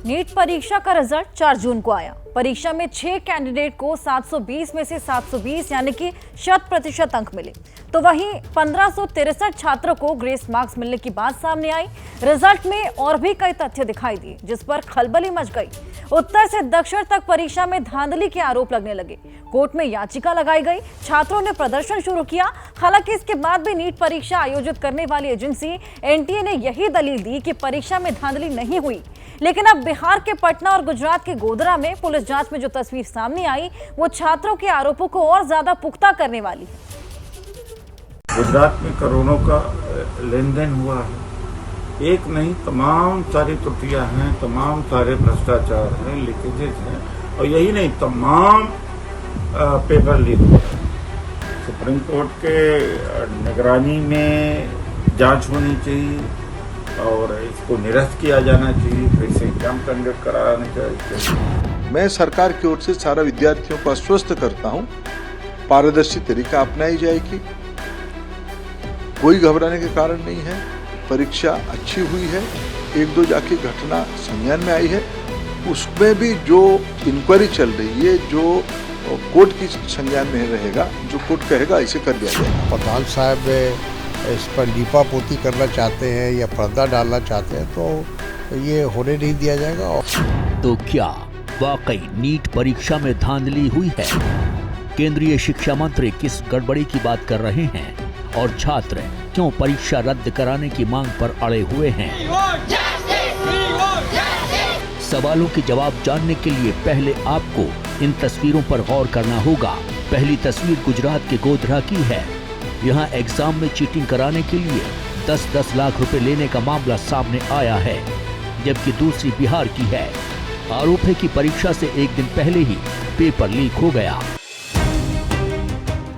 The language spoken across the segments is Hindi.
नीट परीक्षा का रिजल्ट 4 जून को आया। परीक्षा में 6 कैंडिडेट को 720 में से 720 यानी कि 100% अंक मिले, तो वहीं 1563 छात्रों को ग्रेस मार्क्स मिलने की बात सामने आई। रिजल्ट में और भी कई तथ्य दिखाई दिए, जिस पर खलबली मच गई। उत्तर से दक्षिण तक परीक्षा में धांधली के आरोप लगने लगे। कोर्ट में याचिका लगाई गई, छात्रों ने प्रदर्शन शुरू किया। हालांकि इसके बाद भी नीट परीक्षा आयोजित करने वाली एजेंसी एनटीए ने यही दलील दी कि परीक्षा में धांधली नहीं हुई। लेकिन अब बिहार के पटना और गुजरात के गोधरा में पुलिस जांच में जो तस्वीर सामने आई, वो छात्रों के आरोपों को और ज्यादा पुख्ता करने वाली है। गुजरात में करोड़ों का लेन देन हुआ है। एक नहीं, तमाम सारी त्रुटियां हैं, तमाम सारे भ्रष्टाचार हैं, लीकेजेस हैं, और यही नहीं, तमाम पेपर लीक हुआ है। सुप्रीम कोर्ट के निगरानी में जांच होनी चाहिए और इसको निरस्त किया जाना चाहिए, फिर से एग्जाम कंडक्ट कराने चाहिए। मैं सरकार की ओर से सारा विद्यार्थियों को आश्वस्त करता हूं, पारदर्शी तरीका अपनाई जाएगी, कोई घबराने के कारण नहीं है। परीक्षा अच्छी हुई है, एक दो जाके घटना संज्ञान में आई है, उसमें भी जो इंक्वायरी चल रही है, जो कोर्ट की संज्ञान में रहेगा, जो कोर्ट कहेगा इसे कर दिया जाएगा। प्रधान साहब इस पर लीपापोती करना चाहते हैं या पर्दा डालना चाहते हैं तो ये होने नहीं दिया जाएगा। तो क्या वाकई नीट परीक्षा में धांधली हुई है? केंद्रीय शिक्षा मंत्री किस गड़बड़ी की बात कर रहे हैं और छात्र क्यों परीक्षा रद्द कराने की मांग पर अड़े हुए हैं? सवालों के जवाब जानने के लिए पहले आपको इन तस्वीरों पर गौर करना होगा। पहली तस्वीर गुजरात के गोधरा की है। यहाँ एग्जाम में चीटिंग कराने के लिए 10-10 लाख रुपए लेने का मामला सामने आया है, जबकि दूसरी बिहार की है। आरोप है कि परीक्षा से एक दिन पहले ही पेपर लीक हो गया।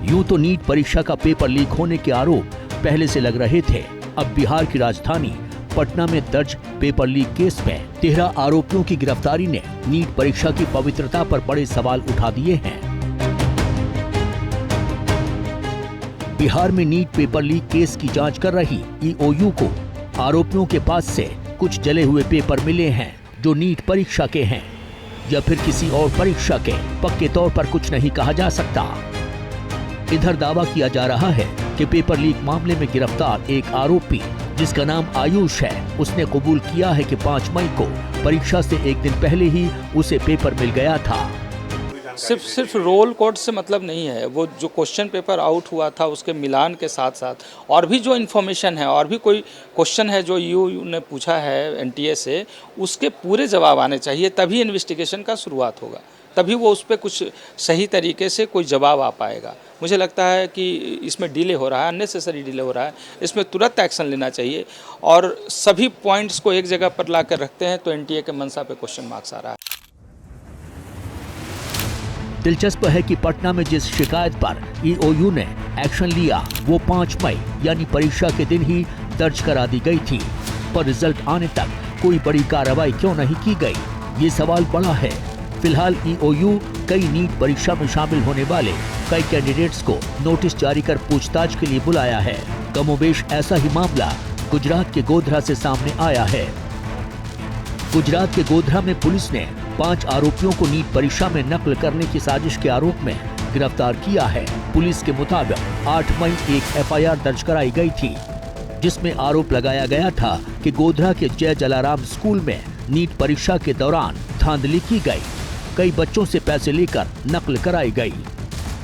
यूं तो नीट परीक्षा का पेपर लीक होने के आरोप पहले से लग रहे थे। अब बिहार की राजधानी पटना में दर्ज पेपर लीक केस में 13 आरोपियों की गिरफ्तारी ने नीट परीक्षा की पवित्रता पर बड़े सवाल उठा दिए हैं। बिहार में नीट पेपर लीक केस की जांच कर रही ईओयू को आरोपियों के पास से कुछ जले हुए पेपर मिले हैं, जो नीट परीक्षा के हैं या फिर किसी और परीक्षा के, पक्के तौर पर कुछ नहीं कहा जा सकता। इधर दावा किया जा रहा है कि पेपर लीक मामले में गिरफ्तार एक आरोपी, जिसका नाम आयुष है, उसने कबूल किया है कि 5 मई को परीक्षा से एक दिन पहले ही उसे पेपर मिल गया था। सिर्फ रोल कोड से मतलब नहीं है, वो जो क्वेश्चन पेपर आउट हुआ था उसके मिलान के साथ साथ और भी जो इन्फॉर्मेशन है, और भी कोई क्वेश्चन है जो यू ने पूछा है एनटीए से, उसके पूरे जवाब आने चाहिए, तभी इन्वेस्टिगेशन का शुरुआत होगा, तभी वो उस पर कुछ सही तरीके से कोई जवाब आ पाएगा। मुझे लगता है कि इसमें डिले हो रहा है, अननेसेसरी डिले हो रहा है, इसमें तुरंत एक्शन लेना चाहिए। और सभी पॉइंट्स को एक जगह पर ला कर रखते हैं तो एनटीए के मंशा पे क्वेश्चन मार्क्स आ रहा है। दिलचस्प है कि पटना में जिस शिकायत पर ईओयू ने एक्शन लिया, वो 5 मई यानी परीक्षा के दिन ही दर्ज करा दी गई थी, पर रिजल्ट आने तक कोई बड़ी कार्रवाई क्यों नहीं की गई, ये सवाल बड़ा है। फिलहाल ईओयू कई नीट परीक्षा में शामिल होने वाले कई कैंडिडेट्स को नोटिस जारी कर पूछताछ के लिए बुलाया है। कमोबेश ऐसा ही मामला गुजरात के गोधरा से सामने आया है। गुजरात के गोधरा में पुलिस ने 5 आरोपियों को नीट परीक्षा में नकल करने की साजिश के आरोप में गिरफ्तार किया है। पुलिस के मुताबिक 8 मई एक एफआईआर दर्ज कराई गई थी, जिसमें आरोप लगाया गया था कि गोधरा के जय जलाराम स्कूल में नीट परीक्षा के दौरान धांधली की गई, कई बच्चों से पैसे लेकर नकल कराई गई।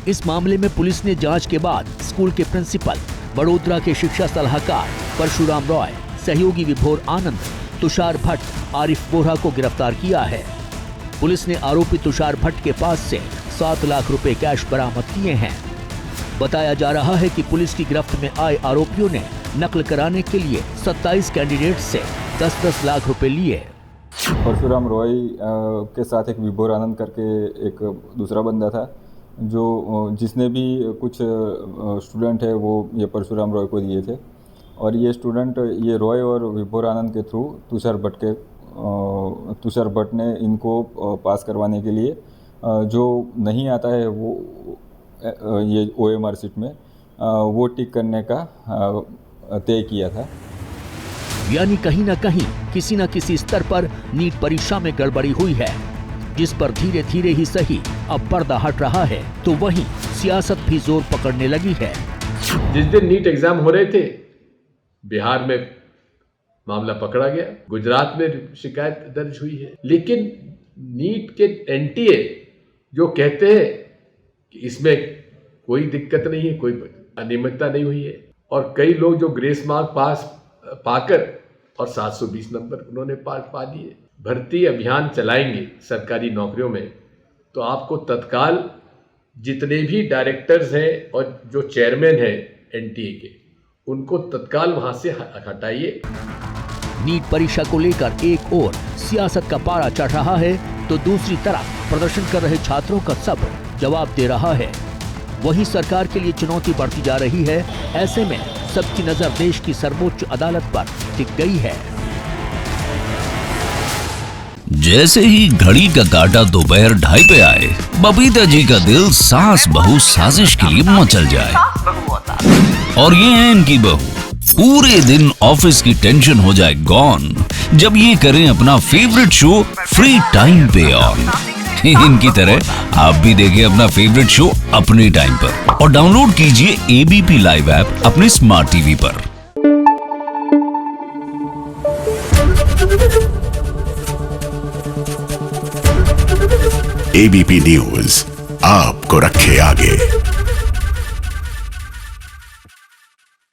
इस मामले में पुलिस ने जांच के बाद स्कूल के प्रिंसिपल, वडोदरा के शिक्षा सलाहकार परशुराम रॉय, सहयोगी विभोर आनंद, तुषार भट्ट, आरिफ बोरा को गिरफ्तार किया है। पुलिस ने आरोपी तुषार भट्ट के पास से 7 लाख रुपए कैश बरामद किए हैं। बताया जा रहा है कि पुलिस की गिरफ्त में आए आरोपियों ने नकल कराने के लिए 27 कैंडिडेट से 10-10 लाख रुपए लिए। परशुराम रॉय के साथ एक विभोर आनंद करके एक दूसरा बंदा था, जो जिसने भी कुछ स्टूडेंट है वो ये परशुराम रॉय को दिए थे, और ये स्टूडेंट ये रॉय और विभोर आनंद के थ्रू तुषार भट्ट ने इनको पास करवाने के लिए जो नहीं आता है वो ये OMR सीट में वो टिक करने का तय किया था। यानी कहीं ना कहीं किसी न किसी स्तर पर नीट परीक्षा में गड़बड़ी हुई है, जिस पर धीरे धीरे ही सही अब पर्दा हट रहा है, तो वहीं सियासत भी जोर पकड़ने लगी है। जिस दिन नीट एग्जाम हो रहे थे, बिहार में मामला पकड़ा गया, गुजरात में शिकायत दर्ज हुई है, लेकिन नीट के एनटीए जो कहते हैं कि इसमें कोई दिक्कत नहीं है, कोई अनियमितता नहीं हुई है, और कई लोग जो ग्रेस मार्क पाकर और 720 नंबर उन्होंने पा लिए। भर्ती अभियान चलाएंगे सरकारी नौकरियों में, तो आपको तत्काल जितने भी डायरेक्टर्स हैं और जो चेयरमैन हैं एनटीए के, उनको तत्काल वहां से हटाइए। नीट परीक्षा को लेकर एक ओर सियासत का पारा चढ़ रहा है, तो दूसरी तरफ प्रदर्शन कर रहे छात्रों का सब्र जवाब दे रहा है। वहीं सरकार के लिए चुनौती बढ़ती जा रही है। ऐसे में सबकी नजर देश की सर्वोच्च अदालत पर टिक गई है। जैसे ही घड़ी का काटा दोपहर 2:30 पे आए, बबीता जी का दिल सास बहू साजिश के लिए मचल जाए। और ये है इनकी बहू, पूरे दिन ऑफिस की टेंशन हो जाए गॉन जब ये करें अपना फेवरेट शो फ्री टाइम पे ऑन। इनकी तरह आप भी देखें अपना फेवरेट शो अपने टाइम पर और डाउनलोड कीजिए एबीपी लाइव ऐप अपने स्मार्ट टीवी पर। एबीपी न्यूज आपको रखे आगे।